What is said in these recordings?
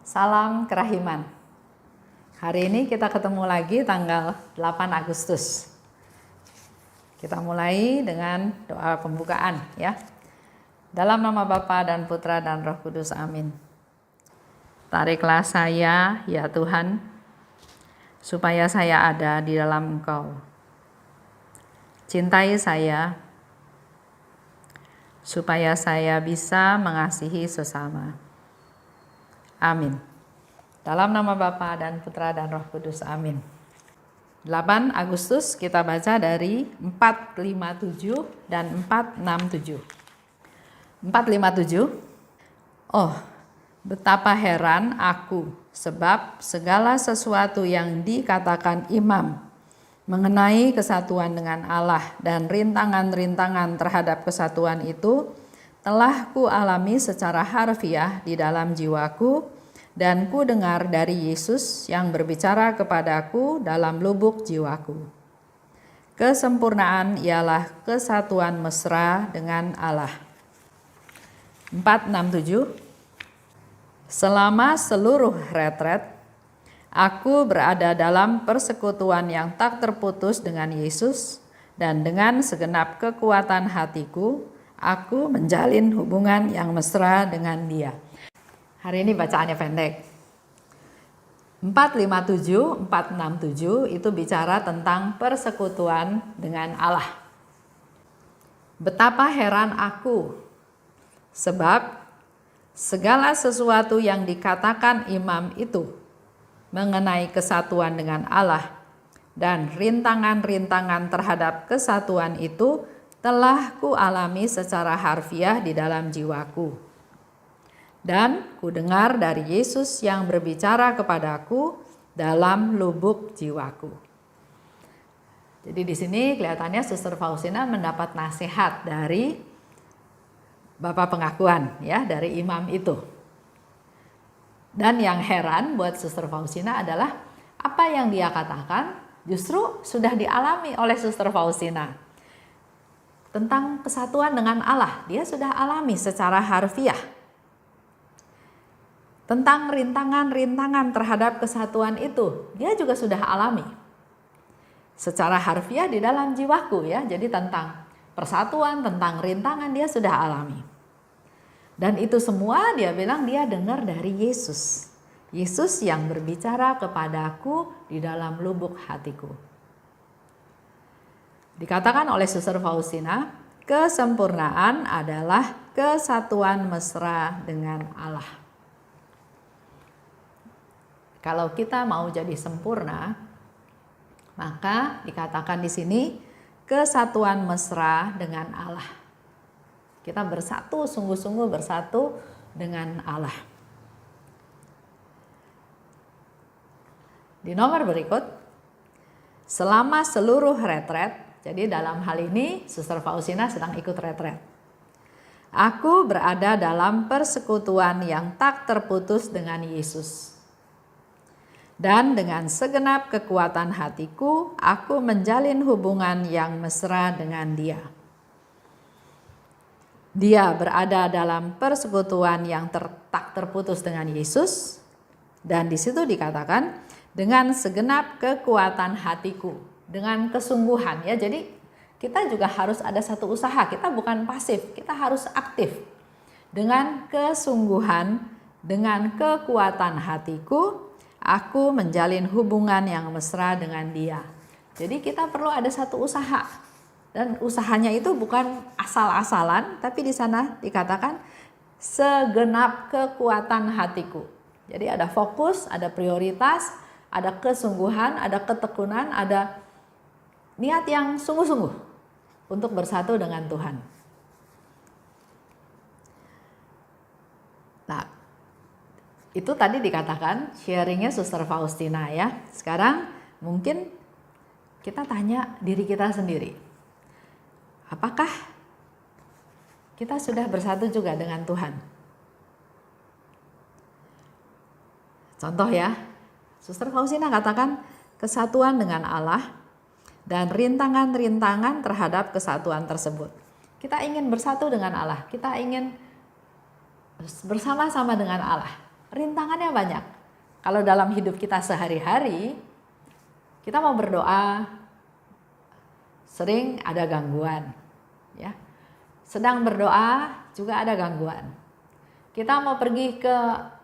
Salam kerahiman. Hari ini kita ketemu lagi tanggal 8 Agustus. Kita mulai dengan doa pembukaan ya. Dalam nama Bapa dan Putra dan Roh Kudus, amin. Tariklah saya ya Tuhan, supaya saya ada di dalam Engkau. Cintai saya, supaya saya bisa mengasihi sesama. Amin. Dalam nama Bapa dan Putra dan Roh Kudus, amin. 8 Agustus kita baca dari 457 dan 467. 457. Oh, betapa heran aku, sebab segala sesuatu yang dikatakan imam mengenai kesatuan dengan Allah dan rintangan-rintangan terhadap kesatuan itu telah ku alami secara harfiah di dalam jiwaku, dan ku dengar dari Yesus yang berbicara kepadaku dalam lubuk jiwaku. Kesempurnaan ialah kesatuan mesra dengan Allah. 467. Selama seluruh retret, aku berada dalam persekutuan yang tak terputus dengan Yesus, dan dengan segenap kekuatan hatiku, aku menjalin hubungan yang mesra dengan Dia. Hari ini bacaannya pendek. 457, 467 itu bicara tentang persekutuan dengan Allah. Betapa heran aku, sebab segala sesuatu yang dikatakan imam itu mengenai kesatuan dengan Allah dan rintangan-rintangan terhadap kesatuan itu telah ku alami secara harfiah di dalam jiwaku. Dan ku dengar dari Yesus yang berbicara kepadaku dalam lubuk jiwaku. Jadi di sini kelihatannya Suster Faustina mendapat nasihat dari Bapak Pengakuan ya, dari imam itu. Dan yang heran buat Suster Faustina adalah apa yang dia katakan justru sudah dialami oleh Suster Faustina. Tentang kesatuan dengan Allah, dia sudah alami secara harfiah. Tentang rintangan-rintangan terhadap kesatuan itu, dia juga sudah alami. Secara harfiah di dalam jiwaku ya, jadi tentang persatuan, tentang rintangan dia sudah alami. Dan itu semua dia bilang dia dengar dari Yesus. Yesus yang berbicara kepadaku di dalam lubuk hatiku. Dikatakan oleh Suster Faustina, kesempurnaan adalah kesatuan mesra dengan Allah. Kalau kita mau jadi sempurna, maka dikatakan di sini kesatuan mesra dengan Allah. Kita bersatu, sungguh-sungguh bersatu dengan Allah. Di nomor berikut, selama seluruh retret, jadi dalam hal ini Suster Faustina sedang ikut retret. Aku berada dalam persekutuan yang tak terputus dengan Yesus. Dan dengan segenap kekuatan hatiku, aku menjalin hubungan yang mesra dengan Dia. Dia berada dalam persekutuan yang tak terputus dengan Yesus. Dan di situ dikatakan dengan segenap kekuatan hatiku, dengan kesungguhan ya. Jadi kita juga harus ada satu usaha, kita bukan pasif, kita harus aktif. Dengan kesungguhan, dengan kekuatan hatiku, aku menjalin hubungan yang mesra dengan Dia. Jadi kita perlu ada satu usaha. Dan usahanya itu bukan asal-asalan, tapi di sana dikatakan segenap kekuatan hatiku. Jadi ada fokus, ada prioritas, ada kesungguhan, ada ketekunan, ada niat yang sungguh-sungguh untuk bersatu dengan Tuhan. Nah, itu tadi dikatakan sharingnya Suster Faustina ya. Sekarang mungkin kita tanya diri kita sendiri. Apakah kita sudah bersatu juga dengan Tuhan? Contoh ya, Suster Faustina katakan kesatuan dengan Allah dan rintangan-rintangan terhadap kesatuan tersebut. Kita ingin bersatu dengan Allah, kita ingin bersama-sama dengan Allah. rintangannya banyak. Kalau dalam hidup kita sehari-hari, kita mau berdoa, sering ada gangguan, ya. Sedang berdoa juga ada gangguan. Kita mau pergi ke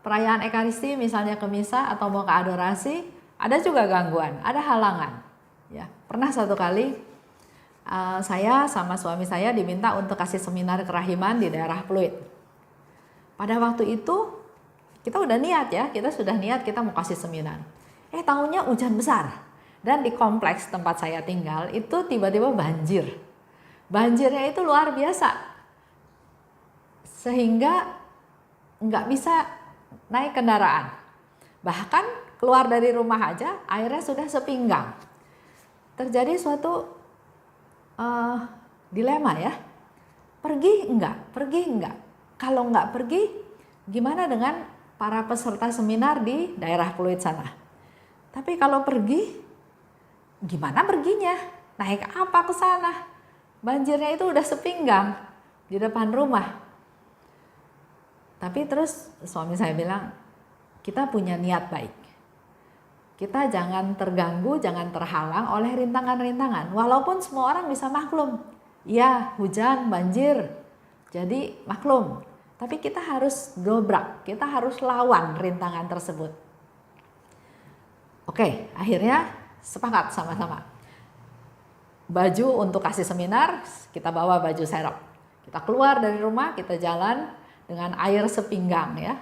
perayaan Ekaristi, misalnya ke misa atau mau ke adorasi, ada juga gangguan, ada halangan. Ya, pernah satu kali saya sama suami saya diminta untuk kasih seminar kerahiman di daerah Pluit. Pada waktu itu kita udah niat ya, kita sudah niat kita mau kasih seminar. Tahunya hujan besar. Dan di kompleks tempat saya tinggal itu tiba-tiba banjir. Banjirnya itu luar biasa. Sehingga nggak bisa naik kendaraan. Bahkan keluar dari rumah aja airnya sudah sepinggang. Terjadi suatu dilema ya. Pergi enggak? Kalau enggak pergi, gimana dengan para peserta seminar di daerah Pluit sana? Tapi kalau pergi, gimana perginya? Naik apa ke sana? Banjirnya itu udah sepinggang di depan rumah. Tapi terus suami saya bilang, kita punya niat baik. Kita jangan terganggu, jangan terhalang oleh rintangan-rintangan. Walaupun semua orang bisa maklum. Ya, hujan, banjir. Jadi maklum. Tapi kita harus dobrak, kita harus lawan rintangan tersebut. Oke, akhirnya sepakat sama-sama. Baju untuk kasih seminar, kita bawa baju serok. Kita keluar dari rumah, kita jalan dengan air sepinggang ya.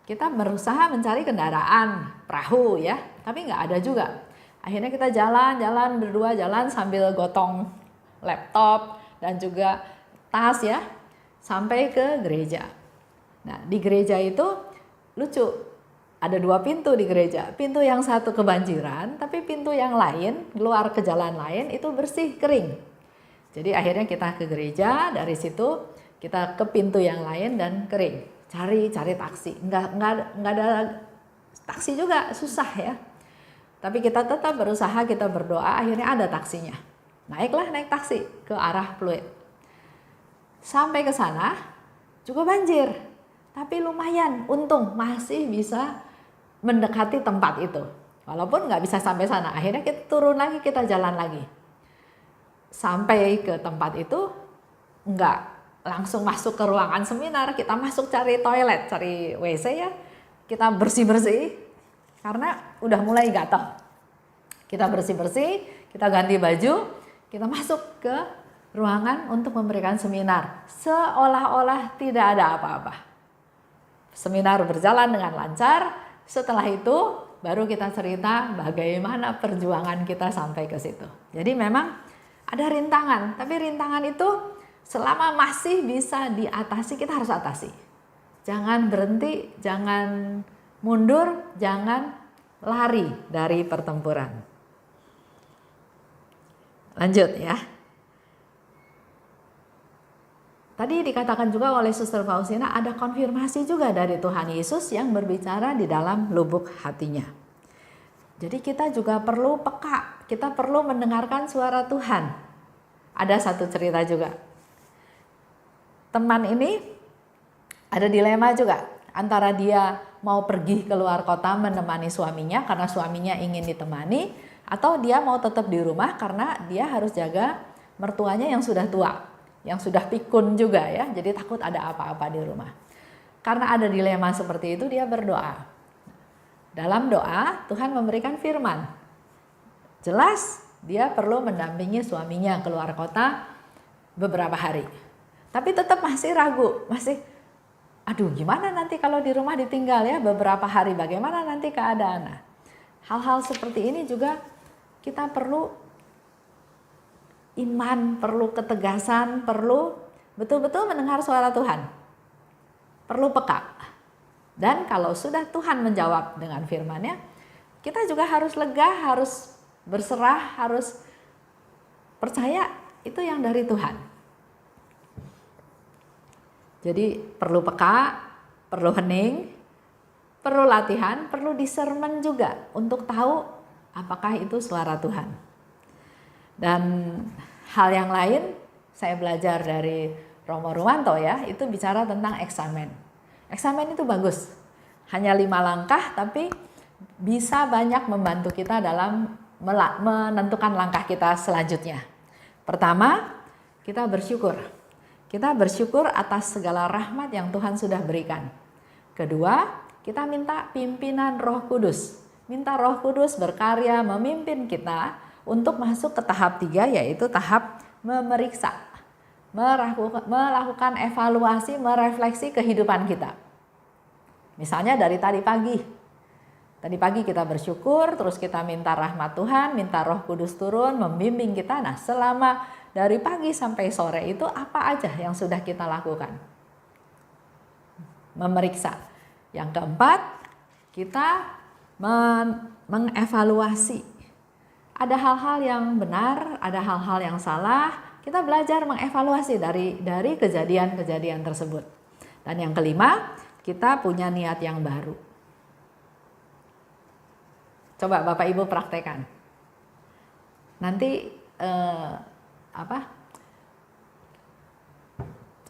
Kita berusaha mencari kendaraan, perahu ya, tapi nggak ada juga. Akhirnya kita jalan berdua, jalan sambil gotong laptop dan juga tas ya, sampai ke gereja. Nah, di gereja itu lucu, ada 2 pintu di gereja. Pintu yang satu kebanjiran, tapi pintu yang lain, keluar ke jalan lain itu bersih, kering. Jadi akhirnya kita ke gereja, dari situ kita ke pintu yang lain dan kering. Cari taksi, nggak ada taksi juga, susah ya. Tapi kita tetap berusaha, kita berdoa, akhirnya ada taksinya. Naik taksi ke arah Pluit. Sampai ke sana juga banjir, tapi lumayan, untung masih bisa mendekati tempat itu. Walaupun nggak bisa sampai sana, akhirnya kita turun lagi, kita jalan lagi. Sampai ke tempat itu nggak langsung masuk ke ruangan seminar, kita masuk cari toilet, cari WC ya, kita bersih-bersih karena udah mulai gatal. Kita bersih-bersih, kita ganti baju, kita masuk ke ruangan untuk memberikan seminar, seolah-olah tidak ada apa-apa. Seminar berjalan dengan lancar, setelah itu baru kita cerita bagaimana perjuangan kita sampai ke situ. Jadi memang ada rintangan, tapi rintangan itu selama masih bisa diatasi, kita harus atasi. Jangan berhenti, jangan mundur, jangan lari dari pertempuran. Lanjut ya. Tadi dikatakan juga oleh Suster Faustina, ada konfirmasi juga dari Tuhan Yesus yang berbicara di dalam lubuk hatinya. Jadi kita juga perlu peka, kita perlu mendengarkan suara Tuhan. Ada satu cerita juga. Teman ini ada dilema juga antara dia mau pergi keluar kota menemani suaminya karena suaminya ingin ditemani, atau dia mau tetap di rumah karena dia harus jaga mertuanya yang sudah tua, yang sudah pikun juga ya, jadi takut ada apa-apa di rumah. Karena ada dilema seperti itu, dia berdoa. Dalam doa Tuhan memberikan firman. Jelas dia perlu mendampingi suaminya keluar kota beberapa hari. Tapi tetap masih ragu, aduh gimana nanti kalau di rumah ditinggal ya beberapa hari, bagaimana nanti keadaan. Nah, hal-hal seperti ini juga kita perlu iman, perlu ketegasan, perlu betul-betul mendengar suara Tuhan. Perlu peka. Dan kalau sudah Tuhan menjawab dengan firman-Nya, kita juga harus lega, harus berserah, harus percaya itu yang dari Tuhan. Jadi perlu peka, perlu hening, perlu latihan, perlu discernment juga untuk tahu apakah itu suara Tuhan. Dan hal yang lain saya belajar dari Romo Ruwanto ya, itu bicara tentang eksamen. Eksamen itu bagus Hanya 5 langkah, tapi bisa banyak membantu kita dalam menentukan langkah kita selanjutnya. Pertama, kita bersyukur. Kita bersyukur atas segala rahmat yang Tuhan sudah berikan. Kedua, kita minta pimpinan Roh Kudus. Minta Roh Kudus berkarya memimpin kita untuk masuk ke tahap 3, yaitu tahap memeriksa. Melakukan evaluasi, merefleksi kehidupan kita. Misalnya dari tadi pagi. Tadi pagi kita bersyukur, terus kita minta rahmat Tuhan, minta Roh Kudus turun, membimbing kita. Nah, selama dari pagi sampai sore itu apa aja yang sudah kita lakukan? Memeriksa. Yang keempat, kita mengevaluasi. Ada hal-hal yang benar, ada hal-hal yang salah. Kita belajar mengevaluasi dari kejadian-kejadian tersebut. Dan yang kelima, kita punya niat yang baru. Coba Bapak Ibu praktekkan. Nanti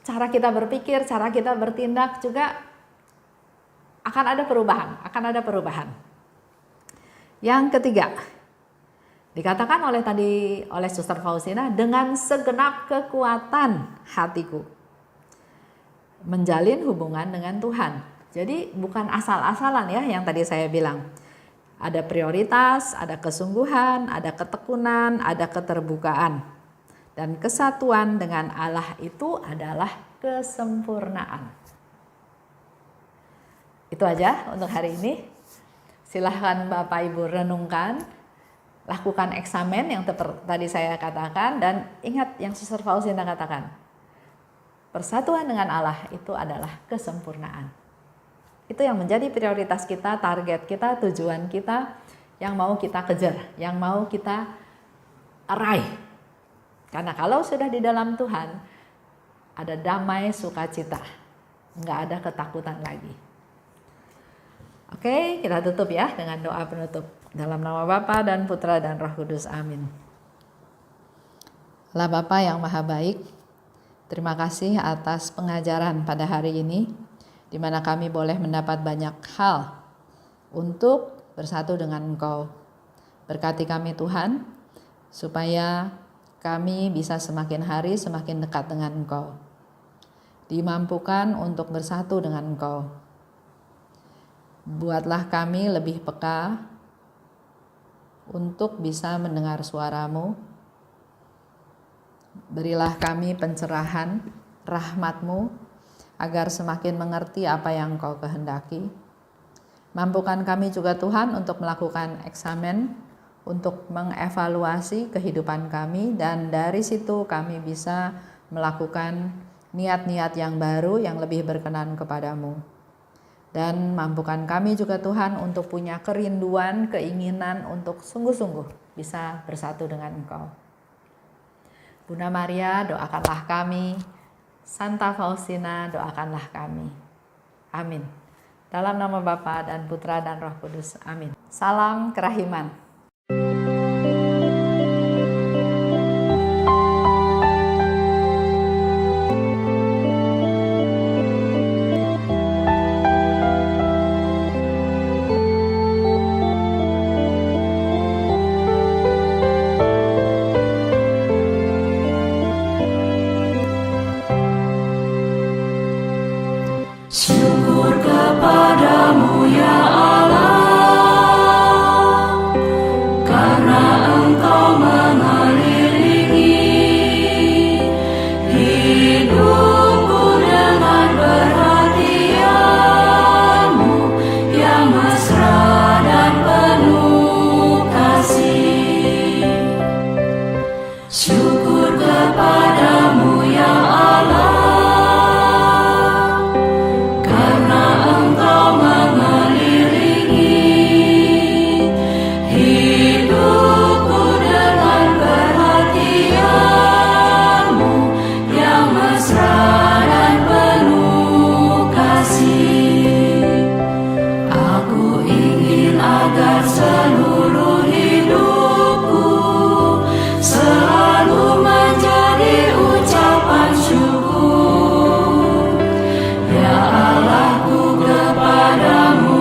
cara kita berpikir, cara kita bertindak juga akan ada perubahan. Yang ketiga, dikatakan oleh Suster Faustina, dengan segenap kekuatan hatiku menjalin hubungan dengan Tuhan. Jadi bukan asal-asalan ya yang tadi saya bilang. Ada prioritas, ada kesungguhan, ada ketekunan, ada keterbukaan. Dan kesatuan dengan Allah itu adalah kesempurnaan. Itu aja untuk hari ini. Silahkan Bapak Ibu renungkan, lakukan eksamen yang tadi saya katakan, dan ingat yang Suster Faustina katakan. Persatuan dengan Allah itu adalah kesempurnaan. Itu yang menjadi prioritas kita, target kita, tujuan kita, yang mau kita kejar, yang mau kita raih. Karena kalau sudah di dalam Tuhan, ada damai sukacita, nggak ada ketakutan lagi. Oke, kita tutup ya dengan doa penutup. Dalam nama Bapa dan Putra dan Roh Kudus, amin. Allah Bapa yang Maha Baik, terima kasih atas pengajaran pada hari ini, di mana kami boleh mendapat banyak hal untuk bersatu dengan Engkau. Berkati kami Tuhan, supaya kami bisa semakin hari semakin dekat dengan Engkau. Dimampukan untuk bersatu dengan Engkau. Buatlah kami lebih peka untuk bisa mendengar suara-Mu. Berilah kami pencerahan rahmat-Mu, agar semakin mengerti apa yang Engkau kehendaki. Mampukan kami juga Tuhan untuk melakukan eksamen, untuk mengevaluasi kehidupan kami, dan dari situ kami bisa melakukan niat-niat yang baru yang lebih berkenan kepadamu. Dan mampukan kami juga Tuhan untuk punya kerinduan, keinginan untuk sungguh-sungguh bisa bersatu dengan Engkau. Bunda Maria, doakanlah kami. Santa Faustina, doakanlah kami. Amin. Dalam nama Bapa dan Putra dan Roh Kudus. Amin. Salam kerahiman. Syukur kepadamu ya Allah, karena Engkau mengelilingi hidupku dengan perhatian-Mu yang mesra dan penuh kasih. Syukur kepadamu ya Allah, seluruh hidupku selalu menjadi ucapan syukur. Ya Allahku, kepadamu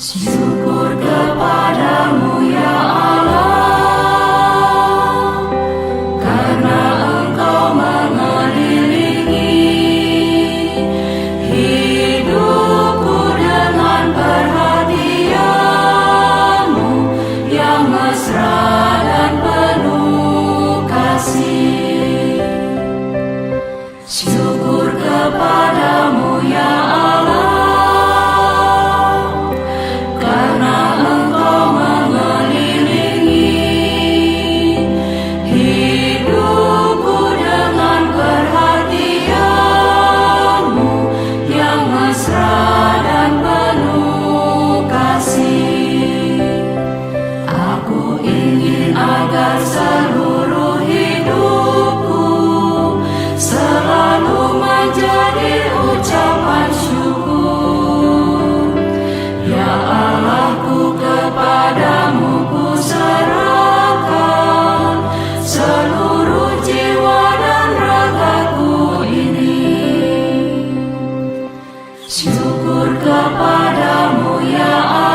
Syukur kepadamu ya Allah, karena Engkau mengelilingi hidupku dengan perhatian-Mu yang mesra dan penuh kasih. Syukur kepadamu ya Allah, karena Engkau mengelilingi hidupku dengan perhatian-Mu yang mesra dan penuh kasih. Aku ingin agar seluruh hidupku selalu menjadi ucapan syukur. Ya Allahku, kepadamu ku serahkan seluruh jiwa dan ragaku ini. Syukur kepadamu ya Allah,